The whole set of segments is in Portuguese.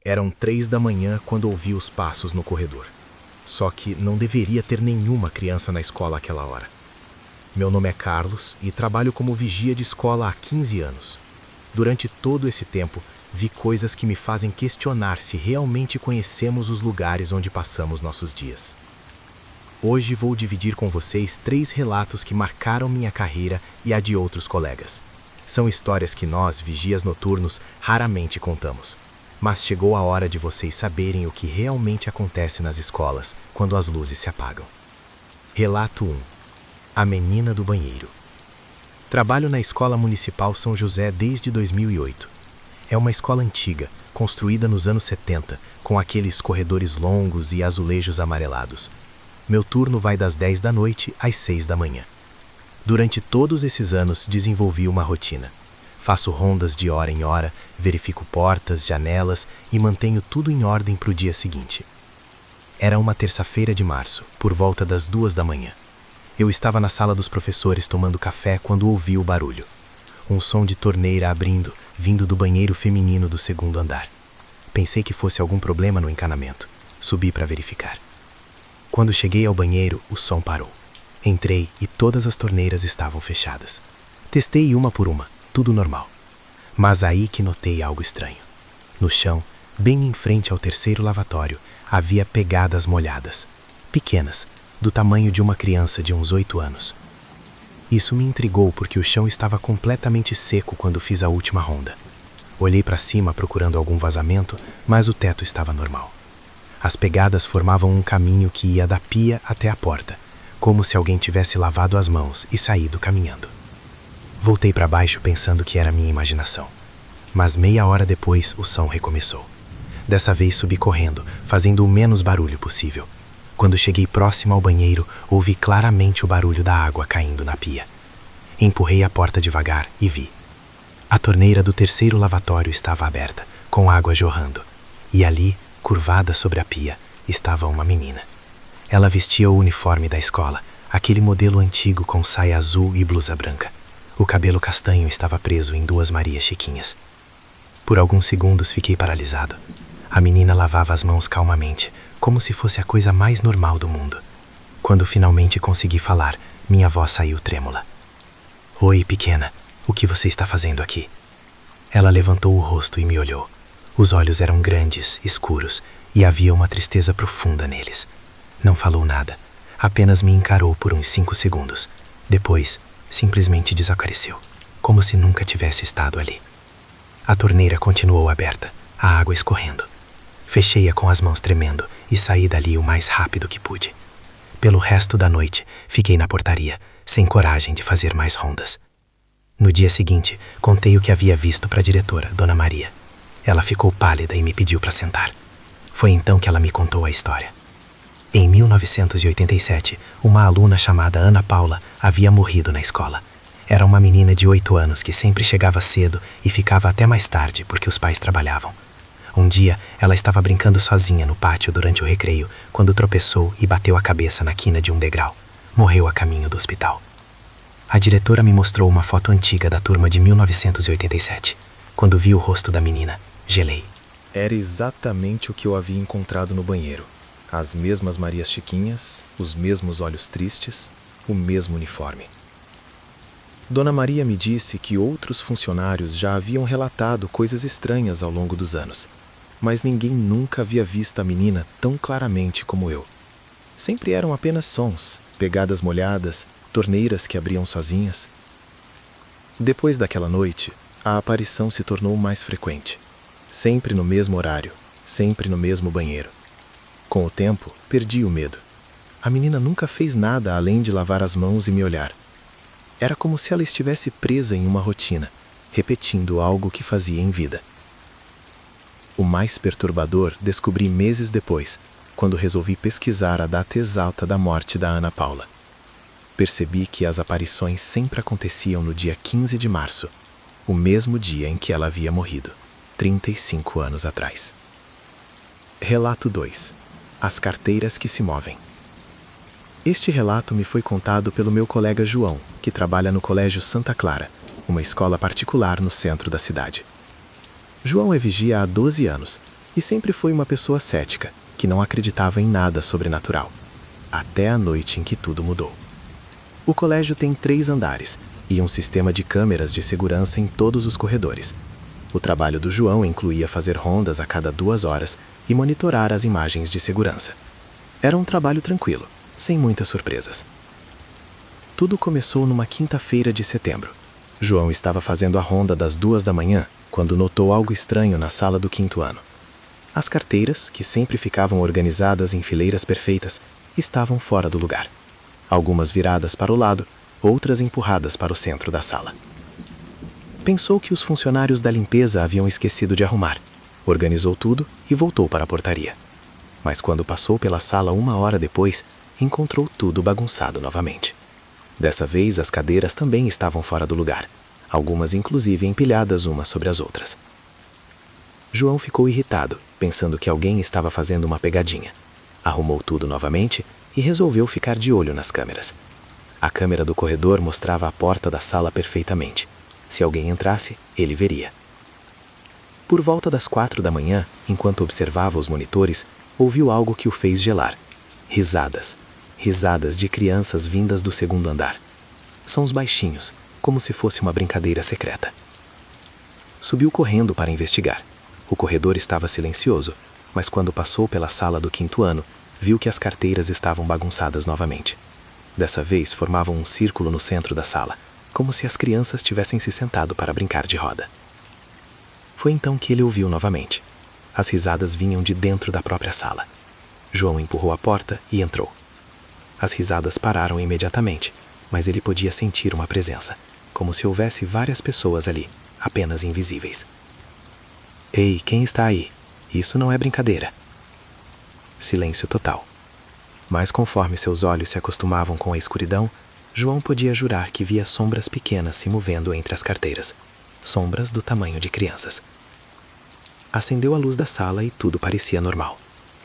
Eram 3 da manhã quando ouvi os passos no corredor. Só que não deveria ter nenhuma criança na escola àquela hora. Meu nome é Carlos e trabalho como vigia de escola há 15 anos. Durante todo esse tempo, vi coisas que me fazem questionar se realmente conhecemos os lugares onde passamos nossos dias. Hoje vou dividir com vocês 3 relatos que marcaram minha carreira e a de outros colegas. São histórias que nós, vigias noturnos, raramente contamos. Mas chegou a hora de vocês saberem o que realmente acontece nas escolas quando as luzes se apagam. Relato 1. A menina do banheiro. Trabalho na Escola Municipal São José desde 2008. É uma escola antiga, construída nos anos 70, com aqueles corredores longos e azulejos amarelados. Meu turno vai das 10 da noite às 6 da manhã. Durante todos esses anos desenvolvi uma rotina. Faço rondas de hora em hora, verifico portas, janelas e mantenho tudo em ordem para o dia seguinte. Era uma terça-feira de março, por volta das 2 da manhã. Eu estava na sala dos professores tomando café quando ouvi o barulho. Um som de torneira abrindo, vindo do banheiro feminino do segundo andar. Pensei que fosse algum problema no encanamento. Subi para verificar. Quando cheguei ao banheiro, o som parou. Entrei e todas as torneiras estavam fechadas. Testei uma por uma. Tudo normal. Mas aí que notei algo estranho. No chão, bem em frente ao terceiro lavatório, havia pegadas molhadas, pequenas, do tamanho de uma criança de uns 8 anos. Isso me intrigou porque o chão estava completamente seco quando fiz a última ronda. Olhei para cima procurando algum vazamento, mas o teto estava normal. As pegadas formavam um caminho que ia da pia até a porta, como se alguém tivesse lavado as mãos e saído caminhando. Voltei para baixo pensando que era minha imaginação. Mas meia hora depois, o som recomeçou. Dessa vez subi correndo, fazendo o menos barulho possível. Quando cheguei próximo ao banheiro, ouvi claramente o barulho da água caindo na pia. Empurrei a porta devagar e vi. A torneira do terceiro lavatório estava aberta, com água jorrando. E ali, curvada sobre a pia, estava uma menina. Ela vestia o uniforme da escola, aquele modelo antigo com saia azul e blusa branca. O cabelo castanho estava preso em 2 Marias Chiquinhas. Por alguns segundos fiquei paralisado. A menina lavava as mãos calmamente, como se fosse a coisa mais normal do mundo. Quando finalmente consegui falar, minha voz saiu trêmula. "Oi, pequena, o que você está fazendo aqui?" Ela levantou o rosto e me olhou. Os olhos eram grandes, escuros, e havia uma tristeza profunda neles. Não falou nada, apenas me encarou por uns 5 segundos. Depois, simplesmente desapareceu, como se nunca tivesse estado ali. A torneira continuou aberta, a água escorrendo. Fechei-a com as mãos tremendo e saí dali o mais rápido que pude. Pelo resto da noite, fiquei na portaria, sem coragem de fazer mais rondas. No dia seguinte, contei o que havia visto para a diretora, Dona Maria. Ela ficou pálida e me pediu para sentar. Foi então que ela me contou a história. Em 1987, uma aluna chamada Ana Paula havia morrido na escola. Era uma menina de 8 anos que sempre chegava cedo e ficava até mais tarde porque os pais trabalhavam. Um dia, ela estava brincando sozinha no pátio durante o recreio, quando tropeçou e bateu a cabeça na quina de um degrau. Morreu a caminho do hospital. A diretora me mostrou uma foto antiga da turma de 1987. Quando vi o rosto da menina, gelei. Era exatamente o que eu havia encontrado no banheiro. As mesmas Marias Chiquinhas, os mesmos olhos tristes, o mesmo uniforme. Dona Maria me disse que outros funcionários já haviam relatado coisas estranhas ao longo dos anos, mas ninguém nunca havia visto a menina tão claramente como eu. Sempre eram apenas sons, pegadas molhadas, torneiras que abriam sozinhas. Depois daquela noite, a aparição se tornou mais frequente. Sempre no mesmo horário, sempre no mesmo banheiro. Com o tempo, perdi o medo. A menina nunca fez nada além de lavar as mãos e me olhar. Era como se ela estivesse presa em uma rotina, repetindo algo que fazia em vida. O mais perturbador descobri meses depois, quando resolvi pesquisar a data exata da morte da Ana Paula. Percebi que as aparições sempre aconteciam no dia 15 de março, o mesmo dia em que ela havia morrido, 35 anos atrás. Relato 2. As carteiras que se movem. Este relato me foi contado pelo meu colega João, que trabalha no Colégio Santa Clara, uma escola particular no centro da cidade. João é vigia há 12 anos, e sempre foi uma pessoa cética, que não acreditava em nada sobrenatural. Até a noite em que tudo mudou. O colégio tem 3 andares e um sistema de câmeras de segurança em todos os corredores. O trabalho do João incluía fazer rondas a cada 2 horas e monitorar as imagens de segurança. Era um trabalho tranquilo, sem muitas surpresas. Tudo começou numa quinta-feira de setembro. João estava fazendo a ronda das 2 da manhã quando notou algo estranho na sala do 5º ano. As carteiras, que sempre ficavam organizadas em fileiras perfeitas, estavam fora do lugar. Algumas viradas para o lado, outras empurradas para o centro da sala. Pensou que os funcionários da limpeza haviam esquecido de arrumar. Organizou tudo e voltou para a portaria. Mas quando passou pela sala 1 hora depois, encontrou tudo bagunçado novamente. Dessa vez, as cadeiras também estavam fora do lugar, algumas inclusive empilhadas umas sobre as outras. João ficou irritado, pensando que alguém estava fazendo uma pegadinha. Arrumou tudo novamente e resolveu ficar de olho nas câmeras. A câmera do corredor mostrava a porta da sala perfeitamente. Se alguém entrasse, ele veria. Por volta das 4 da manhã, enquanto observava os monitores, ouviu algo que o fez gelar. Risadas. Risadas de crianças vindas do 2º andar. Sons baixinhos, como se fosse uma brincadeira secreta. Subiu correndo para investigar. O corredor estava silencioso, mas quando passou pela sala do 5º ano, viu que as carteiras estavam bagunçadas novamente. Dessa vez, formavam um círculo no centro da sala, como se as crianças tivessem se sentado para brincar de roda. Foi então que ele ouviu novamente. As risadas vinham de dentro da própria sala. João empurrou a porta e entrou. As risadas pararam imediatamente, mas ele podia sentir uma presença, como se houvesse várias pessoas ali, apenas invisíveis. Ei, quem está aí? Isso não é brincadeira. Silêncio total. Mas conforme seus olhos se acostumavam com a escuridão, João podia jurar que via sombras pequenas se movendo entre as carteiras. Sombras do tamanho de crianças. Acendeu a luz da sala e tudo parecia normal.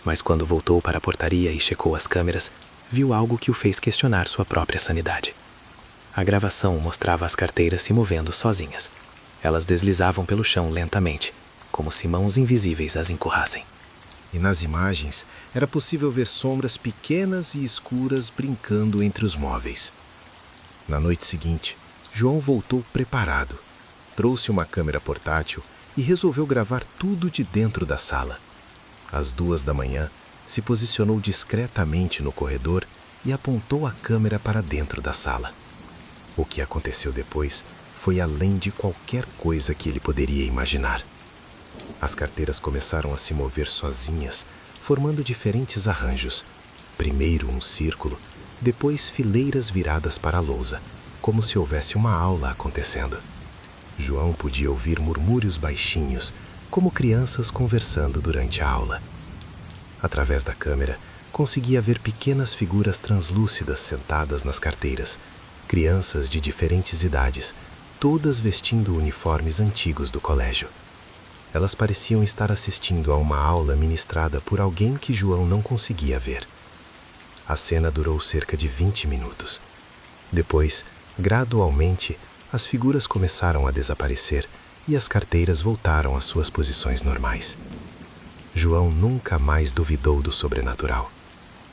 Mas quando voltou para a portaria e checou as câmeras, viu algo que o fez questionar sua própria sanidade. A gravação mostrava as carteiras se movendo sozinhas. Elas deslizavam pelo chão lentamente, como se mãos invisíveis as empurrassem. E nas imagens, era possível ver sombras pequenas e escuras brincando entre os móveis. Na noite seguinte, João voltou preparado. Trouxe uma câmera portátil e resolveu gravar tudo de dentro da sala. Às 2 da manhã, se posicionou discretamente no corredor e apontou a câmera para dentro da sala. O que aconteceu depois foi além de qualquer coisa que ele poderia imaginar. As carteiras começaram a se mover sozinhas, formando diferentes arranjos. Primeiro um círculo, depois fileiras viradas para a lousa, como se houvesse uma aula acontecendo. João podia ouvir murmúrios baixinhos, como crianças conversando durante a aula. Através da câmera, conseguia ver pequenas figuras translúcidas sentadas nas carteiras, crianças de diferentes idades, todas vestindo uniformes antigos do colégio. Elas pareciam estar assistindo a uma aula ministrada por alguém que João não conseguia ver. A cena durou cerca de 20 minutos. Depois, gradualmente, as figuras começaram a desaparecer e as carteiras voltaram às suas posições normais. João nunca mais duvidou do sobrenatural.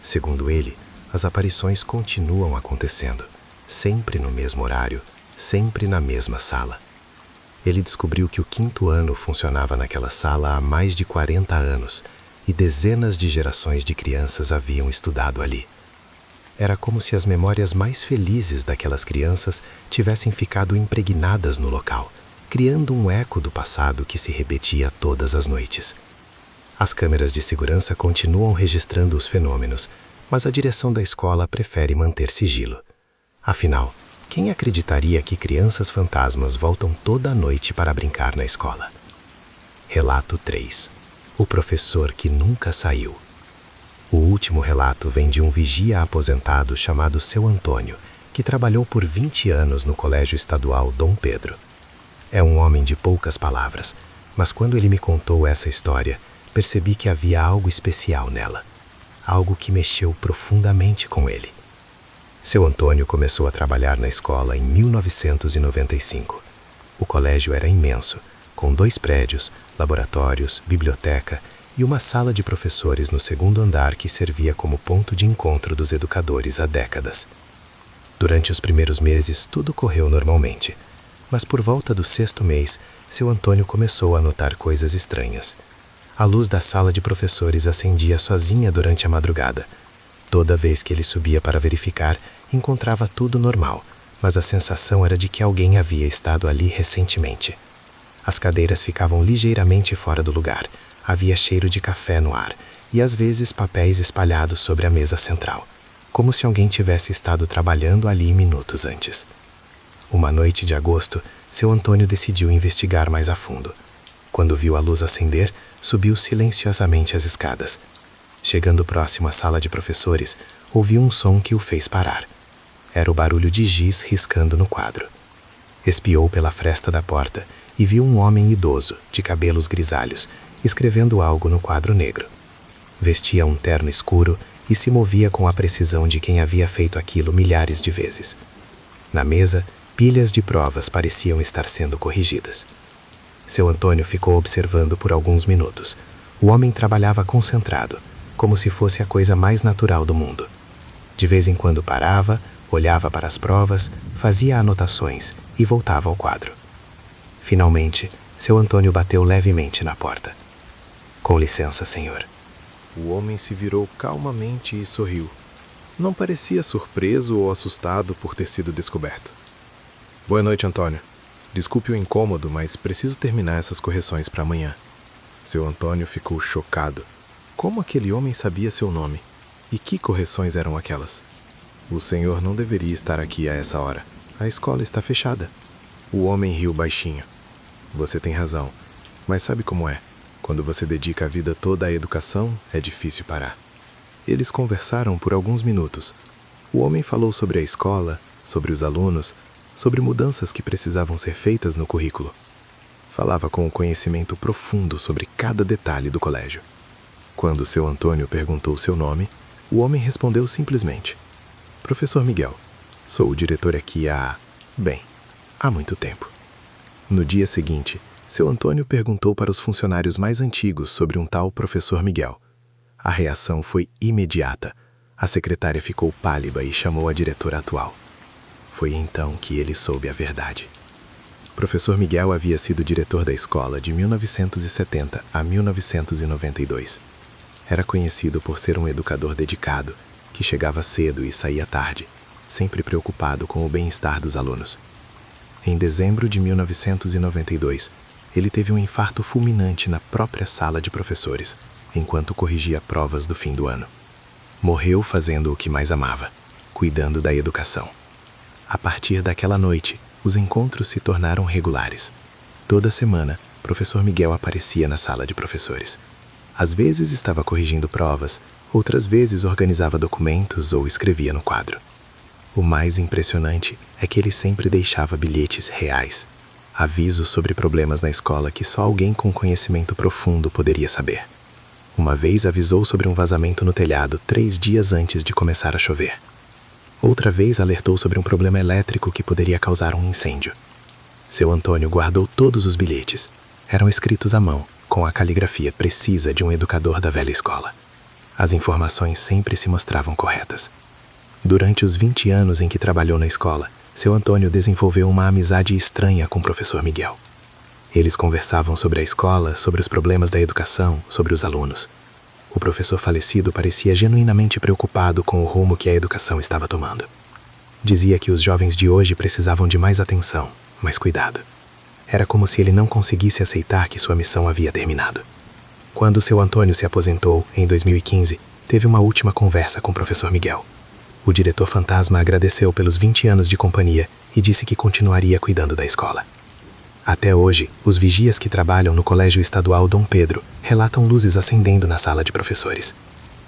Segundo ele, as aparições continuam acontecendo, sempre no mesmo horário, sempre na mesma sala. Ele descobriu que o 5º ano funcionava naquela sala há mais de 40 anos e dezenas de gerações de crianças haviam estudado ali. Era como se as memórias mais felizes daquelas crianças tivessem ficado impregnadas no local, criando um eco do passado que se repetia todas as noites. As câmeras de segurança continuam registrando os fenômenos, mas a direção da escola prefere manter sigilo. Afinal, quem acreditaria que crianças fantasmas voltam toda a noite para brincar na escola? Relato 3. O professor que nunca saiu. O último relato vem de um vigia aposentado chamado Seu Antônio, que trabalhou por 20 anos no Colégio Estadual Dom Pedro. É um homem de poucas palavras, mas quando ele me contou essa história, percebi que havia algo especial nela, algo que mexeu profundamente com ele. Seu Antônio começou a trabalhar na escola em 1995. O colégio era imenso, com 2 prédios, laboratórios, biblioteca e uma sala de professores no segundo andar que servia como ponto de encontro dos educadores há décadas. Durante os primeiros meses, tudo correu normalmente, mas por volta do 6º mês, seu Antônio começou a notar coisas estranhas. A luz da sala de professores acendia sozinha durante a madrugada. Toda vez que ele subia para verificar, encontrava tudo normal, mas a sensação era de que alguém havia estado ali recentemente. As cadeiras ficavam ligeiramente fora do lugar, havia cheiro de café no ar e às vezes papéis espalhados sobre a mesa central, como se alguém tivesse estado trabalhando ali minutos antes. Uma noite de agosto, seu Antônio decidiu investigar mais a fundo. Quando viu a luz acender, subiu silenciosamente as escadas. Chegando próximo à sala de professores, ouviu um som que o fez parar. Era o barulho de giz riscando no quadro. Espiou pela fresta da porta e viu um homem idoso, de cabelos grisalhos, escrevendo algo no quadro negro. Vestia um terno escuro e se movia com a precisão de quem havia feito aquilo milhares de vezes. Na mesa, pilhas de provas pareciam estar sendo corrigidas. Seu Antônio ficou observando por alguns minutos. O homem trabalhava concentrado, como se fosse a coisa mais natural do mundo. De vez em quando parava, olhava para as provas, fazia anotações e voltava ao quadro. Finalmente, seu Antônio bateu levemente na porta. "Com licença, senhor." O homem se virou calmamente e sorriu. Não parecia surpreso ou assustado por ter sido descoberto. "Boa noite, Antônio. Desculpe o incômodo, mas preciso terminar essas correções para amanhã." Seu Antônio ficou chocado. Como aquele homem sabia seu nome? E que correções eram aquelas? "O senhor não deveria estar aqui a essa hora. A escola está fechada." O homem riu baixinho. "Você tem razão, mas sabe como é? Quando você dedica a vida toda à educação, é difícil parar." Eles conversaram por alguns minutos. O homem falou sobre a escola, sobre os alunos, sobre mudanças que precisavam ser feitas no currículo. Falava com um conhecimento profundo sobre cada detalhe do colégio. Quando seu Antônio perguntou seu nome, o homem respondeu simplesmente: "Professor Miguel, sou o diretor aqui há muito tempo." No dia seguinte, seu Antônio perguntou para os funcionários mais antigos sobre um tal professor Miguel. A reação foi imediata. A secretária ficou pálida e chamou a diretora atual. Foi então que ele soube a verdade. Professor Miguel havia sido diretor da escola de 1970 a 1992. Era conhecido por ser um educador dedicado, que chegava cedo e saía tarde, sempre preocupado com o bem-estar dos alunos. Em dezembro de 1992, ele teve um infarto fulminante na própria sala de professores, enquanto corrigia provas do fim do ano. Morreu fazendo o que mais amava, cuidando da educação. A partir daquela noite, os encontros se tornaram regulares. Toda semana, professor Miguel aparecia na sala de professores. Às vezes estava corrigindo provas, outras vezes organizava documentos ou escrevia no quadro. O mais impressionante é que ele sempre deixava bilhetes reais, avisos sobre problemas na escola que só alguém com conhecimento profundo poderia saber. Uma vez avisou sobre um vazamento no telhado 3 dias antes de começar a chover. Outra vez alertou sobre um problema elétrico que poderia causar um incêndio. Seu Antônio guardou todos os bilhetes. Eram escritos à mão, com a caligrafia precisa de um educador da velha escola. As informações sempre se mostravam corretas. Durante os 20 anos em que trabalhou na escola, seu Antônio desenvolveu uma amizade estranha com o professor Miguel. Eles conversavam sobre a escola, sobre os problemas da educação, sobre os alunos. O professor falecido parecia genuinamente preocupado com o rumo que a educação estava tomando. Dizia que os jovens de hoje precisavam de mais atenção, mais cuidado. Era como se ele não conseguisse aceitar que sua missão havia terminado. Quando seu Antônio se aposentou, em 2015, teve uma última conversa com o professor Miguel. O diretor fantasma agradeceu pelos 20 anos de companhia e disse que continuaria cuidando da escola. Até hoje, os vigias que trabalham no Colégio Estadual Dom Pedro relatam luzes acendendo na sala de professores.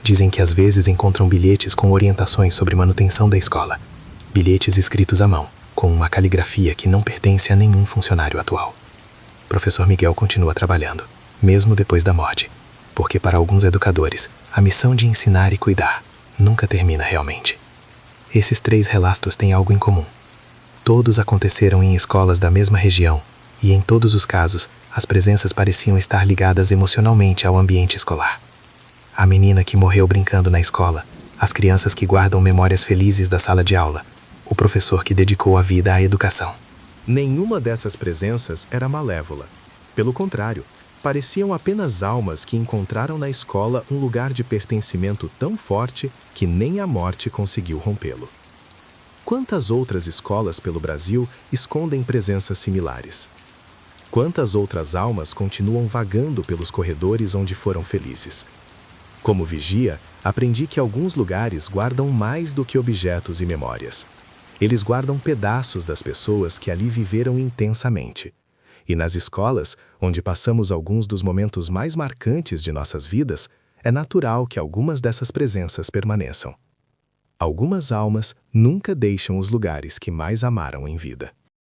Dizem que às vezes encontram bilhetes com orientações sobre manutenção da escola. Bilhetes escritos à mão, com uma caligrafia que não pertence a nenhum funcionário atual. O professor Miguel continua trabalhando, mesmo depois da morte, porque para alguns educadores, a missão de ensinar e cuidar nunca termina realmente. Esses 3 relatos têm algo em comum. Todos aconteceram em escolas da mesma região e em todos os casos, as presenças pareciam estar ligadas emocionalmente ao ambiente escolar. A menina que morreu brincando na escola, as crianças que guardam memórias felizes da sala de aula, o professor que dedicou a vida à educação. Nenhuma dessas presenças era malévola. Pelo contrário, pareciam apenas almas que encontraram na escola um lugar de pertencimento tão forte que nem a morte conseguiu rompê-lo. Quantas outras escolas pelo Brasil escondem presenças similares? Quantas outras almas continuam vagando pelos corredores onde foram felizes? Como vigia, aprendi que alguns lugares guardam mais do que objetos e memórias. Eles guardam pedaços das pessoas que ali viveram intensamente. E nas escolas, onde passamos alguns dos momentos mais marcantes de nossas vidas, é natural que algumas dessas presenças permaneçam. Algumas almas nunca deixam os lugares que mais amaram em vida.